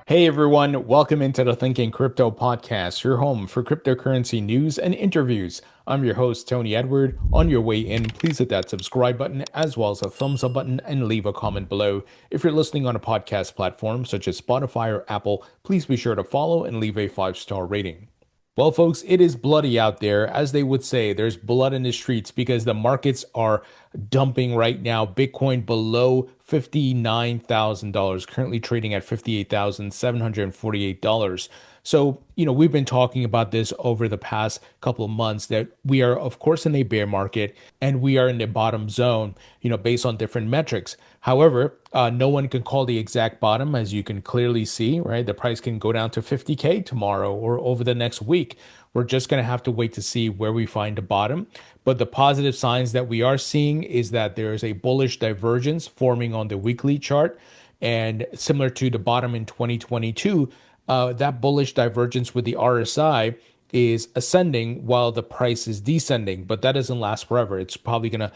Hey everyone, welcome into the Thinking Crypto podcast, your home for cryptocurrency news and interviews. I'm your host, Tony Edward. On your way in, please hit that subscribe button as well as a thumbs up button and leave a comment below. If you're listening on a podcast platform such as Spotify or Apple, please be sure to follow and leave a 5-star rating. Well, folks, it is bloody out there. As they would say, there's blood in the streets because the markets are dumping right now. Bitcoin below $59,000, currently trading at $58,748. So, we've been talking about this over the past couple of months that we are, of course, in a bear market and we are in the bottom zone, based on different metrics. However, no one can call the exact bottom, as you can clearly see, right? The price can go down to 50K tomorrow or over the next week. We're just going to have to wait to see where we find the bottom. But the positive signs that we are seeing is that there is a bullish divergence forming on the weekly chart. And similar to the bottom in 2022, that bullish divergence with the RSI is ascending while the price is descending, but that doesn't last forever. It's probably going to,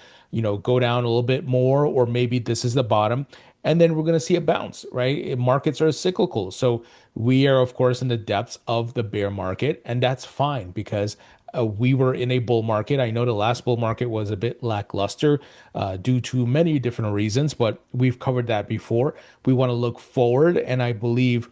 go down a little bit more, or maybe this is the bottom. And then we're going to see a bounce, right? Markets are cyclical. So we are, of course, in the depths of the bear market, and that's fine because we were in a bull market. I know the last bull market was a bit lackluster due to many different reasons, but we've covered that before. We want to look forward, and I believe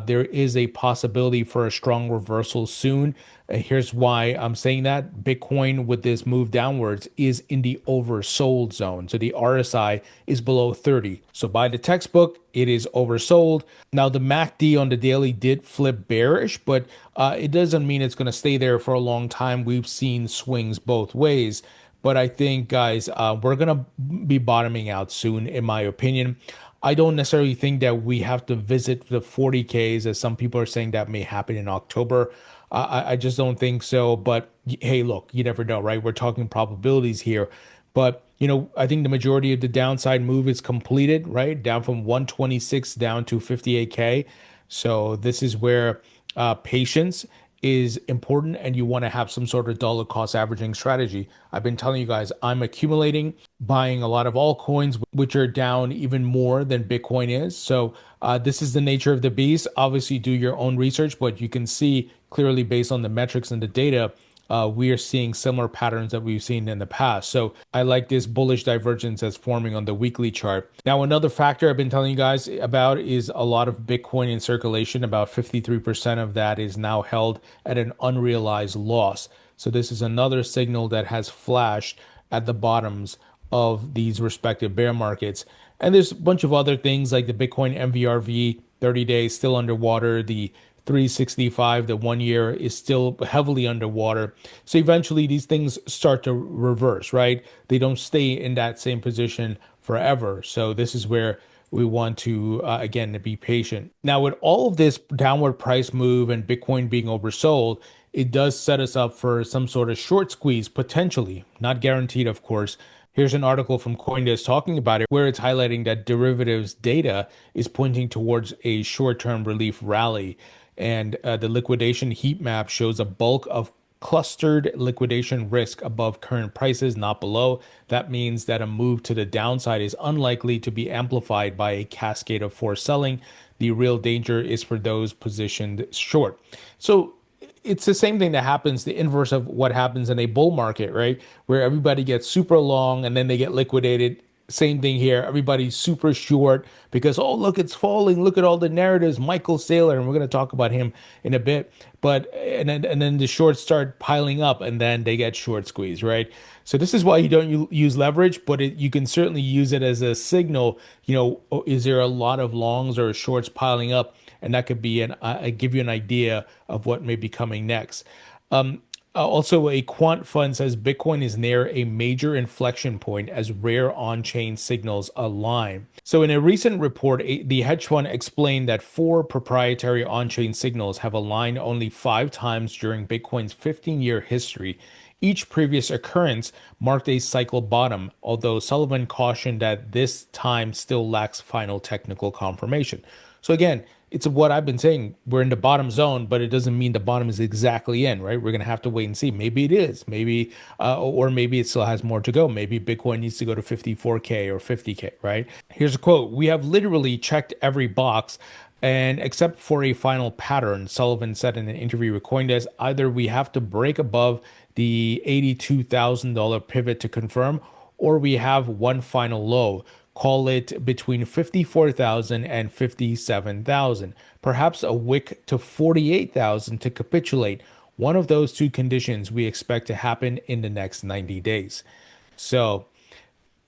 there is a possibility for a strong reversal soon. Here's why I'm saying that. Bitcoin, with this move downwards, is in the oversold zone. So the RSI is below 30. So by the textbook, it is oversold. Now, the MACD on the daily did flip bearish, but it doesn't mean it's going to stay there for a long time. We've seen swings both ways. But I think, guys, we're going to be bottoming out soon, in my opinion. I don't necessarily think that we have to visit the 40Ks, as some people are saying that may happen in October. I just don't think so. But hey, look, you never know, right? We're talking probabilities here. But, I think the majority of the downside move is completed, right? Down from 126 down to 58K. So this is where patience is important, and you want to have some sort of dollar cost averaging strategy. I've been telling you guys, I'm accumulating, buying a lot of altcoins, which are down even more than Bitcoin is. So this is the nature of the beast. Obviously, do your own research, but you can see clearly based on the metrics and the data, we are seeing similar patterns that we've seen in the past. So I like this bullish divergence that's forming on the weekly chart. Now, another factor I've been telling you guys about is a lot of Bitcoin in circulation. About 53% of that is now held at an unrealized loss. So this is another signal that has flashed at the bottoms of these respective bear markets. And there's a bunch of other things like the Bitcoin MVRV 30 days still underwater. The 365, the 1 year, is still heavily underwater. So eventually these things start to reverse, right? They don't stay in that same position forever. So this is where we want to, again, to be patient. Now, with all of this downward price move and Bitcoin being oversold, it does set us up for some sort of short squeeze, potentially, not guaranteed, of course. Here's an article from CoinDesk talking about it, where it's highlighting that derivatives data is pointing towards a short-term relief rally. And the liquidation heat map shows a bulk of clustered liquidation risk above current prices, not below. That means that a move to the downside is unlikely to be amplified by a cascade of forced selling. The real danger is for those positioned short. So it's the same thing that happens, the inverse of what happens in a bull market, right? Where everybody gets super long and then they get liquidated. Same thing here. Everybody's super short because, oh, look, it's falling. Look at all the narratives. Michael Saylor, and we're going to talk about him in a bit. But and then the shorts start piling up, and then they get short squeezed, right? So this is why you don't use leverage, but you can certainly use it as a signal. Is there a lot of longs or shorts piling up, and that could be give you an idea of what may be coming next. Also, a quant fund says Bitcoin is near a major inflection point as rare on-chain signals align. So in a recent report, the hedge fund explained that 4 proprietary on-chain signals have aligned only 5 times during Bitcoin's 15-year history. Each previous occurrence marked a cycle bottom, although Sullivan cautioned that this time still lacks final technical confirmation. So again, it's what I've been saying. We're in the bottom zone, but it doesn't mean the bottom is exactly in, right? We're going to have to wait and see. Maybe it is, maybe, or maybe it still has more to go. Maybe Bitcoin needs to go to 54K or 50K, right? Here's a quote. We have literally checked every box. And except for a final pattern, Sullivan said in an interview with CoinDesk, either we have to break above the $82,000 pivot to confirm, or we have one final low. Call it between 54,000 and 57,000. Perhaps a wick to 48,000 to capitulate. One of those two conditions we expect to happen in the next 90 days. So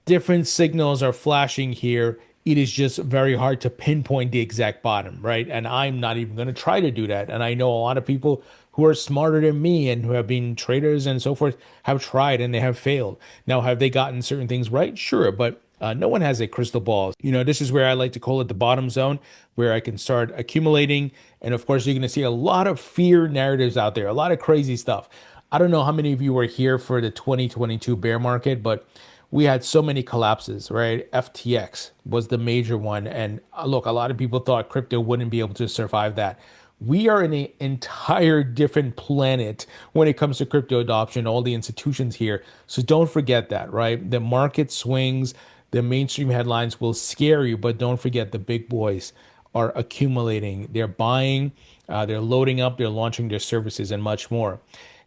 different signals are flashing here. It is just very hard to pinpoint the exact bottom, right? And I'm not even going to try to do that. And I know a lot of people who are smarter than me and who have been traders and so forth have tried and they have failed. Now, have they gotten certain things right? Sure, but no one has a crystal ball. This is where I like to call it the bottom zone, where I can start accumulating. And of course, you're going to see a lot of fear narratives out there, a lot of crazy stuff. I don't know how many of you were here for the 2022 bear market, but we had so many collapses, right? FTX was the major one. And look, a lot of people thought crypto wouldn't be able to survive that. We are in an entire different planet when it comes to crypto adoption, all the institutions here. So don't forget that, right? The market swings, the mainstream headlines will scare you, but don't forget the big boys are accumulating. They're buying, they're loading up, they're launching their services, and much more.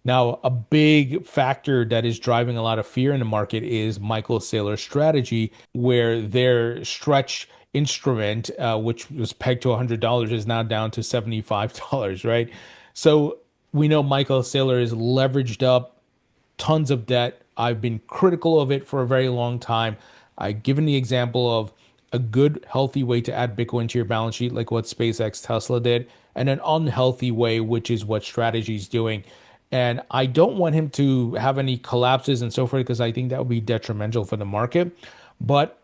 Now, a big factor that is driving a lot of fear in the market is Michael Saylor Strategy, where their stretch instrument, which was pegged to $100, is now down to $75, right? So we know Michael Saylor is leveraged up, tons of debt. I've been critical of it for a very long time. I've given the example of a good, healthy way to add Bitcoin to your balance sheet, like what SpaceX Tesla did, and an unhealthy way, which is what Strategy is doing. And I don't want him to have any collapses and so forth because I think that would be detrimental for the market. But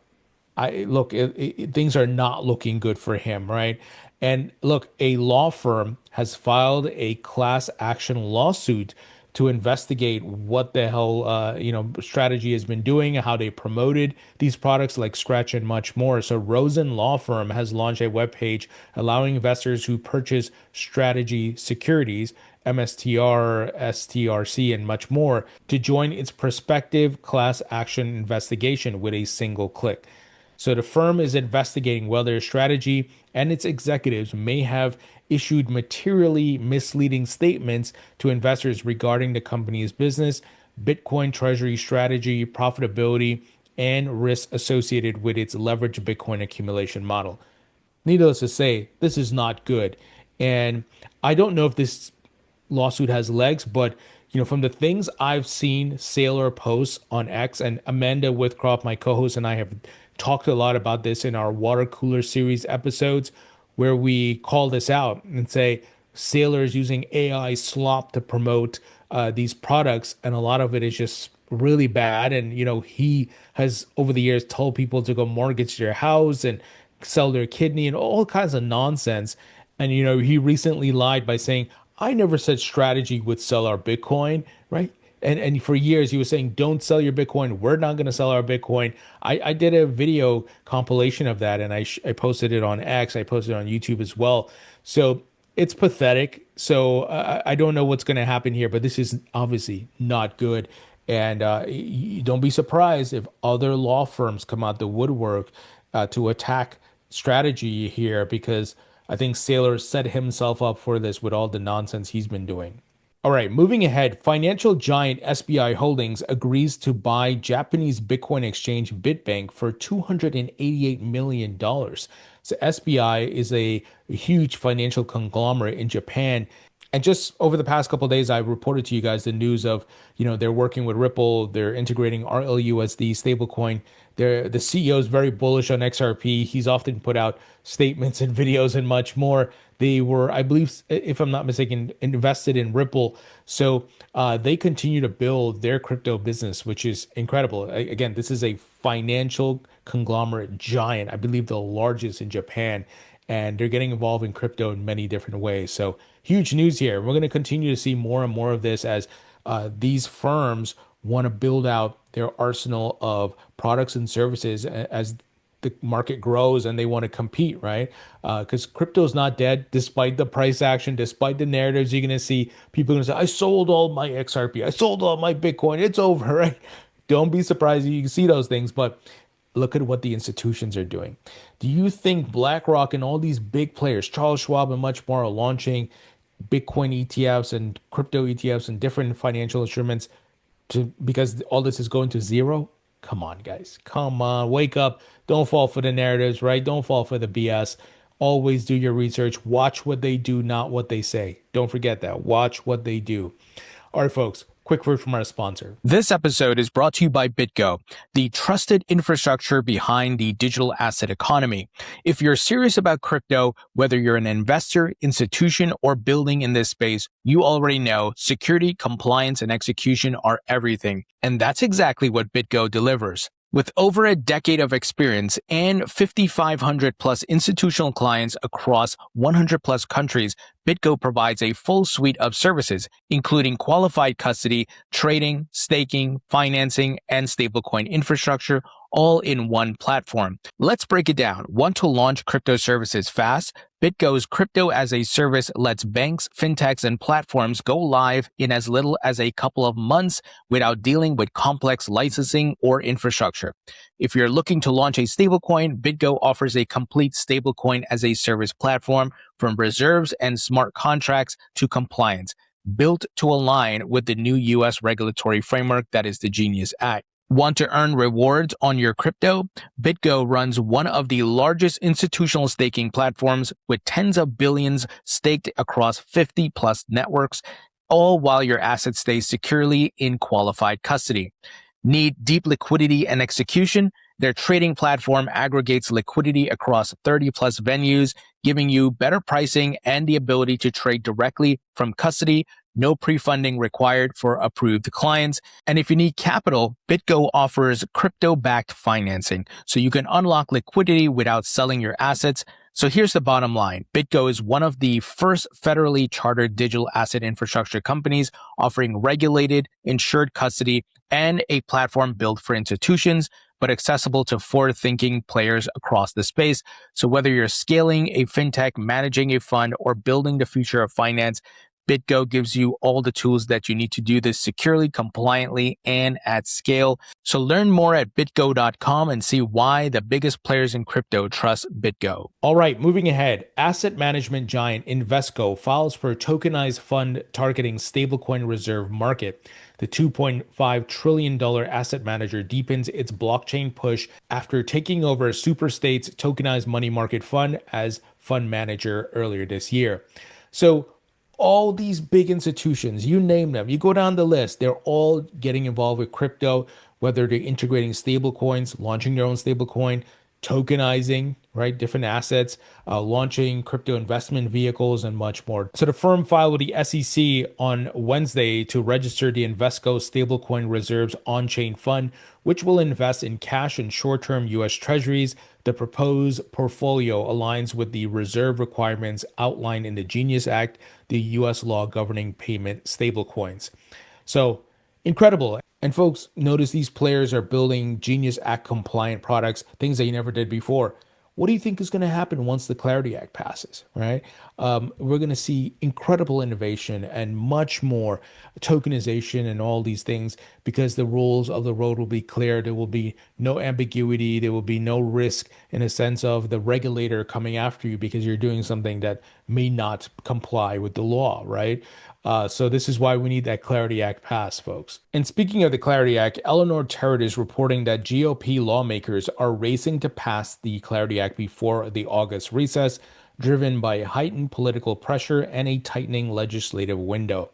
I look, things are not looking good for him, right? And look, a law firm has filed a class action lawsuit to investigate what the hell, Strategy has been doing, how they promoted these products like Scratch and much more. So Rosen Law Firm has launched a webpage allowing investors who purchase Strategy securities, MSTR, STRC, and much more, to join its prospective class action investigation with a single click. So the firm is investigating whether Strategy and its executives may have issued materially misleading statements to investors regarding the company's business, Bitcoin treasury strategy, profitability, and risks associated with its leveraged Bitcoin accumulation model. Needless to say, this is not good. And I don't know if this lawsuit has legs, but from the things I've seen Saylor post on X, and Amanda Withcroft, my co-host, and I have talked a lot about this in our water cooler series episodes, where we call this out and say Saylor is using AI slop to promote these products, and a lot of it is just really bad. And he has over the years told people to go mortgage their house and sell their kidney and all kinds of nonsense. And he recently lied by saying, I never said Strategy would sell our Bitcoin, right? And for years he was saying, don't sell your Bitcoin. We're not going to sell our Bitcoin. I did a video compilation of that, and I posted it on X. I posted it on YouTube as well. So it's pathetic. So I don't know what's going to happen here, but this is obviously not good. And you don't be surprised if other law firms come out the woodwork to attack Strategy here, because I think Saylor set himself up for this with all the nonsense he's been doing. All right, moving ahead, financial giant SBI Holdings agrees to buy Japanese Bitcoin exchange Bitbank for $288 million. So SBI is a huge financial conglomerate in Japan. And just over the past couple of days, I reported to you guys the news of, they're working with Ripple, they're integrating RLUSD stablecoin. The CEO is very bullish on XRP. He's often put out statements and videos and much more. They were, I believe, if I'm not mistaken, invested in Ripple. So they continue to build their crypto business, which is incredible. Again, this is a financial conglomerate giant, I believe the largest in Japan. And they're getting involved in crypto in many different ways. So huge news here. We're going to continue to see more and more of this as these firms want to build out their arsenal of products and services as the market grows and they want to compete, right? Because crypto is not dead, despite the price action, despite the narratives. You're going to see people going to say, I sold all my XRP, I sold all my Bitcoin, it's over, right? Don't be surprised you can see those things, but look at what the institutions are doing. Do you think BlackRock and all these big players, Charles Schwab and much more, are launching Bitcoin ETFs and crypto ETFs and different financial instruments because all this is going to zero? Come on, guys. Come on. Wake up. Don't fall for the narratives, right? Don't fall for the BS. Always do your research. Watch what they do, not what they say. Don't forget that. Watch what they do. All right, folks. Quick word from our sponsor. This episode is brought to you by BitGo, the trusted infrastructure behind the digital asset economy. If you're serious about crypto, whether you're an investor, institution, or building in this space, you already know security, compliance, and execution are everything. And that's exactly what BitGo delivers. With over a decade of experience and 5,500 plus institutional clients across 100 plus countries, BitGo provides a full suite of services, including qualified custody, trading, staking, financing, and stablecoin infrastructure, all in one platform. Let's break it down. Want to launch crypto services fast? BitGo's crypto as a service lets banks, fintechs, and platforms go live in as little as a couple of months without dealing with complex licensing or infrastructure. If you're looking to launch a stablecoin, BitGo offers a complete stablecoin as a service platform from reserves and smart contracts to compliance, built to align with the new US regulatory framework that is the Genius Act. Want to earn rewards on your crypto? BitGo runs one of the largest institutional staking platforms with tens of billions staked across 50 plus networks, all while your assets stay securely in qualified custody. Need deep liquidity and execution? Their trading platform aggregates liquidity across 30 plus venues, giving you better pricing and the ability to trade directly from custody. No pre-funding required for approved clients. And if you need capital, BitGo offers crypto-backed financing, so you can unlock liquidity without selling your assets. So here's the bottom line. BitGo is one of the first federally chartered digital asset infrastructure companies offering regulated, insured custody and a platform built for institutions, but accessible to forward-thinking players across the space. So whether you're scaling a fintech, managing a fund, or building the future of finance, BitGo gives you all the tools that you need to do this securely, compliantly, and at scale. So learn more at bitgo.com and see why the biggest players in crypto trust BitGo. All right, moving ahead. Asset management giant Invesco files for a tokenized fund targeting stablecoin reserve market. The $2.5 trillion asset manager deepens its blockchain push after taking over Superstate's tokenized money market fund as fund manager earlier this year. So all these big institutions, you name them, you go down the list, they're all getting involved with crypto, whether they're integrating stable coins, launching their own stable coin, tokenizing, right, different assets, launching crypto investment vehicles, and much more. So the firm filed with the SEC on Wednesday to register the Invesco stablecoin reserves on-chain fund, which will invest in cash and short-term U.S. Treasuries. The proposed portfolio aligns with the reserve requirements outlined in the Genius Act, the U.S. law governing payment stablecoins. So incredible. And folks, notice these players are building Genius Act compliant products, things they never did before. What do you think is going to happen once the Clarity Act passes, right? We're going to see incredible innovation and much more tokenization and all these things because the rules of the road will be clear. There will be no ambiguity. There will be no risk in a sense of the regulator coming after you because you're doing something that may not comply with the law, right? So this is why we need that Clarity Act passed, folks. And speaking of the Clarity Act, Eleanor Terrett is reporting that GOP lawmakers are racing to pass the Clarity Act before the August recess, driven by heightened political pressure and a tightening legislative window.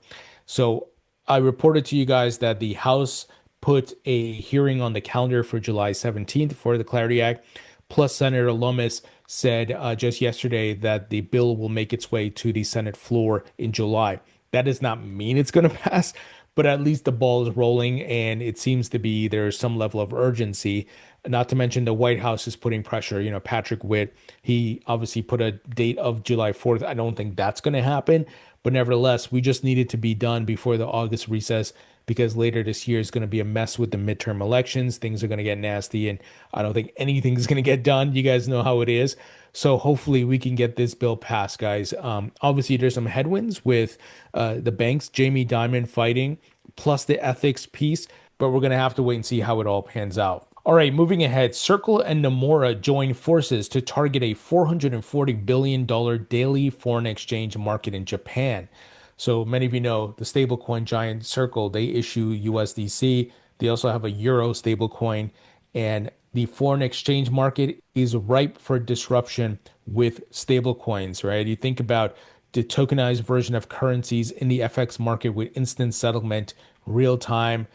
So I reported to you guys that the House put a hearing on the calendar for July 17th for the Clarity Act. Plus, Senator Lummis said just yesterday that the bill will make its way to the Senate floor in July. That does not mean it's going to pass, but at least the ball is rolling and it seems to be there's some level of urgency. Not to mention the White House is putting pressure. You know, Patrick Witt, he obviously put a date of July 4th. I don't think that's going to happen, but nevertheless, we just need it to be done before the August recess because later this year is going to be a mess with the midterm elections. Things are going to get nasty, and I don't think anything's going to get done. You guys know how it is. So hopefully we can get this bill passed, guys. Obviously, there's some headwinds with the banks, Jamie Dimon fighting, plus the ethics piece, but we're going to have to wait and see how it all pans out. All right, moving ahead, Circle and Nomura join forces to target a $440 billion daily foreign exchange market in Japan. So many of you know the stablecoin giant Circle, they issue USDC. They also have a Euro stablecoin, and the foreign exchange market is ripe for disruption with stablecoins, right? You think about the tokenized version of currencies in the FX market with instant settlement, real time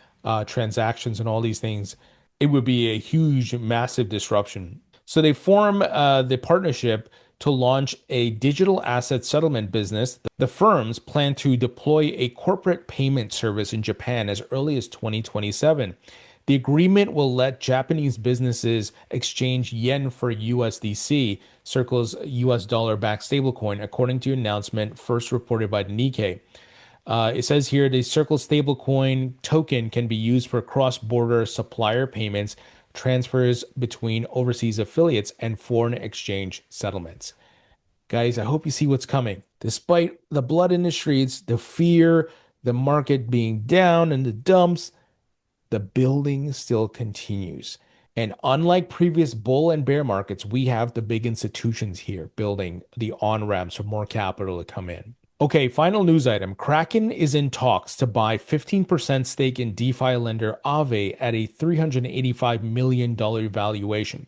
transactions, and all these things. It would be a huge, massive disruption. So they form the partnership to launch a digital asset settlement business. The firms plan to deploy a corporate payment service in Japan as early as 2027. The agreement will let Japanese businesses exchange yen for USDC, Circle's US dollar backed stablecoin, according to an announcement first reported by the Nikkei. It says here the Circle stablecoin token can be used for cross-border supplier payments, transfers between overseas affiliates, and foreign exchange settlements. Guys, I hope you see what's coming. Despite the blood in the streets, the fear, the market being down in the dumps, the building still continues. And unlike previous bull and bear markets, we have the big institutions here building the on-ramps for more capital to come in. Okay, final news item. Kraken is in talks to buy 15% stake in DeFi lender Aave at a $385 million valuation.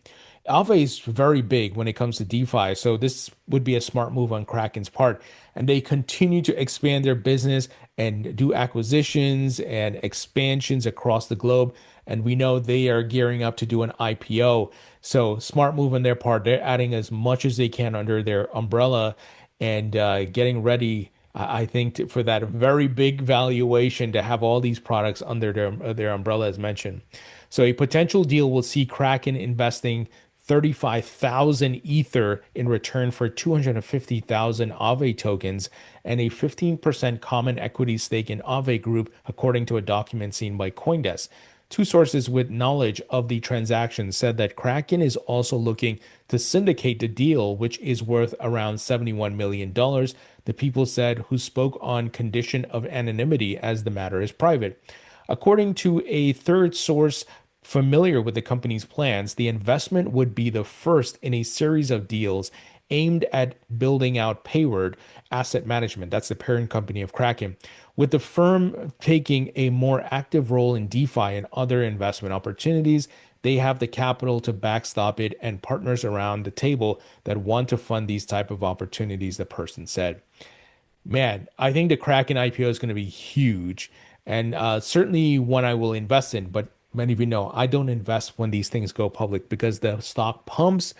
Aave is very big when it comes to DeFi, so this would be a smart move on Kraken's part. And they continue to expand their business and do acquisitions and expansions across the globe. And we know they are gearing up to do an IPO. So smart move on their part. They're adding as much as they can under their umbrella and getting ready, I think, for that very big valuation to have all these products under their umbrella, as mentioned. So a potential deal will see Kraken investing 35,000 Ether in return for 250,000 Aave tokens and a 15% common equity stake in Aave Group, according to a document seen by CoinDesk. Two sources with knowledge of the transaction said that Kraken is also looking to syndicate the deal, which is worth around $71 million. The people said, who spoke on condition of anonymity as the matter is private. According to a third source familiar with the company's plans, the investment would be the first in a series of deals aimed at building out Payward Asset Management. That's the parent company of Kraken, with the firm taking a more active role in DeFi and other investment opportunities. They have the capital to backstop it and partners around the table that want to fund these type of opportunities, the person said. Man, I think the Kraken IPO is going to be huge, and certainly one I will invest in. But many of you know I don't invest when these things go public because the stock pumps.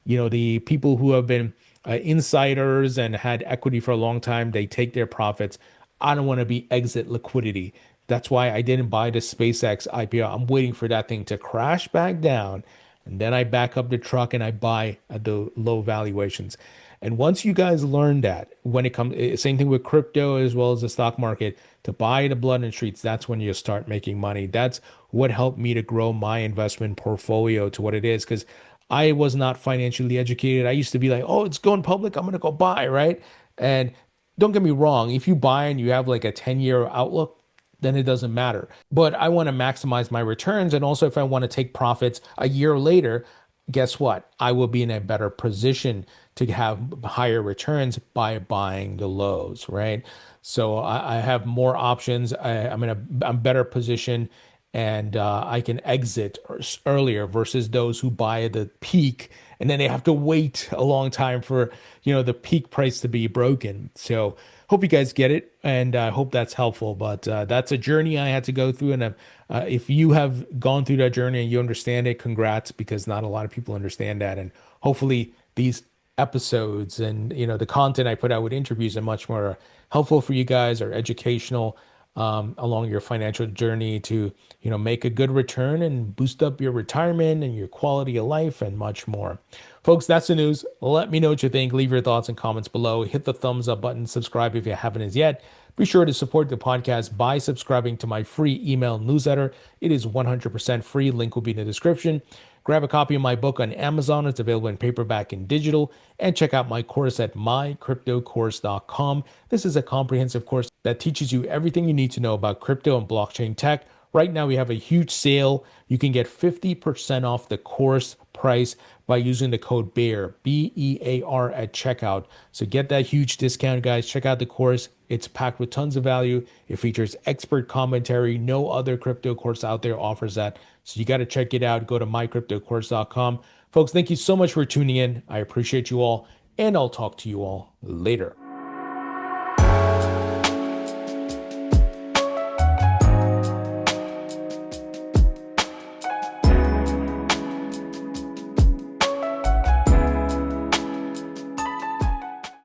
You know, the people who have been insiders and had equity for a long time, they take their profits. I don't want to be exit liquidity. That's why I didn't buy the SpaceX IPO. I'm waiting for that thing to crash back down, and then I back up the truck and I buy at the low valuations. And once you guys learn that, when it comes, same thing with crypto as well as the stock market, to buy the blood and streets, that's when you start making money. That's what helped me to grow my investment portfolio to what it is, because I was not financially educated. I used to be like, oh, it's going public, I'm going to go buy, right? And don't get me wrong, if you buy and you have like a 10-year outlook, then it doesn't matter. But I want to maximize my returns. And also, if I want to take profits a year later, guess what? I will be in a better position to have higher returns by buying the lows, right? So I have more options. I'm better positioned, and I can exit earlier versus those who buy at the peak and then they have to wait a long time for the peak price to be broken. So hope you guys get it, and I hope that's helpful. But that's a journey I had to go through, and if you have gone through that journey and you understand it, congrats, because not a lot of people understand that. And hopefully these episodes and the content I put out with interviews are much more helpful for you guys, or educational along your financial journey to make a good return and boost up your retirement and your quality of life and much more. Folks, that's the news. Let me know what you think. Leave your thoughts and comments below. Hit the thumbs up button. Subscribe if you haven't as yet. Be sure to support the podcast by subscribing to my free email newsletter. It is 100% free. Link will be in the description. Grab a copy of my book on Amazon. It's available in paperback and digital. And check out my course at mycryptocourse.com. This is a comprehensive course that teaches you everything you need to know about crypto and blockchain tech. Right now, we have a huge sale. You can get 50% off the course price by using the code BEAR, BEAR at checkout. So get that huge discount, guys. Check out the course. It's packed with tons of value. It features expert commentary. No other crypto course out there offers that. So you got to check it out. Go to mycryptocourse.com. Folks, thank you so much for tuning in. I appreciate you all, and I'll talk to you all later.